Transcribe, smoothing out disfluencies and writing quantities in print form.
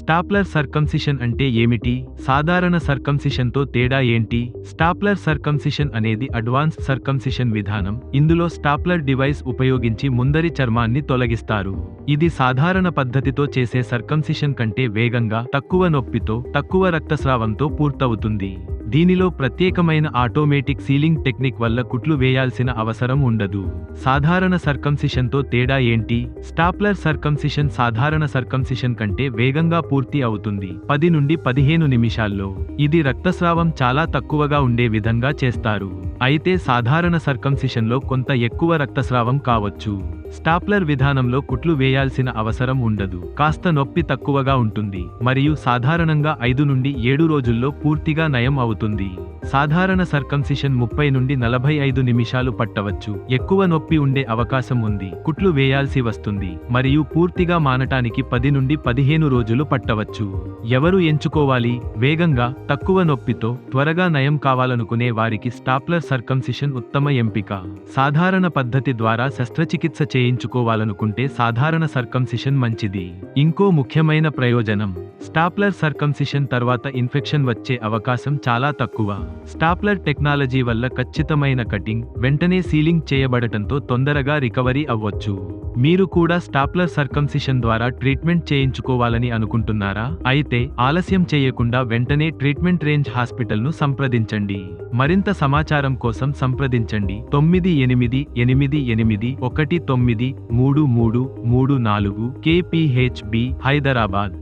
Stapler circumcision అంటే ఏమిటి? సాధారణ సర్కంసిషన్తో తేడా ఏంటి? స్టాప్లర్ సర్కంసిషన్ అనేది అడ్వాన్స్డ్ సర్కంసిషన్ విధానం. ఇందులో స్టాప్లర్ డివైస్ ఉపయోగించి ముందరి చర్మాన్ని తొలగిస్తారు. ఇది సాధారణ పద్ధతితో చేసే సర్కంసిషన్ కంటే వేగంగా, తక్కువ నొప్పితో, తక్కువ రక్తస్రావంతో పూర్తవుతుంది. దీనిలో ప్రత్యేకమైన ఆటోమేటిక్ సీలింగ్ టెక్నిక్ వల్ల కుట్లు వేయాల్సిన అవసరం ఉండదు. సాధారణ సర్కంసిషన్తో తేడా ఏంటి? స్టాప్లర్ సర్కంసిషన్ సాధారణ సర్కంసిషన్ కంటే వేగంగా పూర్తి అవుతుంది, 10 నుండి 15 నిమిషాల్లో. ఇది రక్తస్రావం చాలా తక్కువగా ఉండే విధంగా చేస్తారు. అయితే సాధారణ సర్కంసిషన్లో కొంత ఎక్కువ రక్తస్రావం కావచ్చు. స్టాప్లర్ విధానంలో కుట్లు వేయాల్సిన అవసరం ఉండదు, కాస్త నొప్పి తక్కువగా ఉంటుంది, మరియు సాధారణంగా 5 నుండి 7 రోజుల్లో పూర్తిగా నయం అవుతుంది. సాధారణ సర్కంసిషన్ 30 నుండి 45 నిమిషాలు పట్టవచ్చు. ఎక్కువ నొప్పి ఉండే అవకాశం ఉంది, కుట్లు వేయాల్సి వస్తుంది, మరియు పూర్తిగా మానటానికి 10 నుండి 15 రోజులు పట్టవచ్చు. ఎవరు ఎంచుకోవాలి? వేగంగా, తక్కువ నొప్పితో, త్వరగా నయం కావాలనుకునే వారికి స్టాప్లర్ సర్కంసిషన్ ఉత్తమ ఎంపిక. సాధారణ పద్ధతి ద్వారా శస్త్రచికిత్స చేయించుకోవాలనుకుంటే సాధారణ సర్కంసిషన్ మంచిది. ఇంకో ముఖ్యమైన ప్రయోజనం, స్టాప్లర్ సర్కంసిషన్ తర్వాత ఇన్ఫెక్షన్ వచ్చే అవకాశం చాలా తక్కువ. స్టాప్లర్ టెక్నాలజీ వల్ల ఖచ్చితమైన కటింగ్, వెంటనే సీలింగ్ చేయబడటంతో తొందరగా రికవరీ అవ్వచ్చు. మీరు కూడా స్టాప్లర్ సర్కంసిషన్ ద్వారా ట్రీట్మెంట్ చేయించుకోవాలని అనుకుంటున్నారా? అయితే ఆలస్యం చేయకుండా వెంటనే ట్రీట్మెంట్ రేంజ్ హాస్పిటల్ను సంప్రదించండి. మరింత సమాచారం కోసం సంప్రదించండి 9888193334 KPHB, హైదరాబాద్.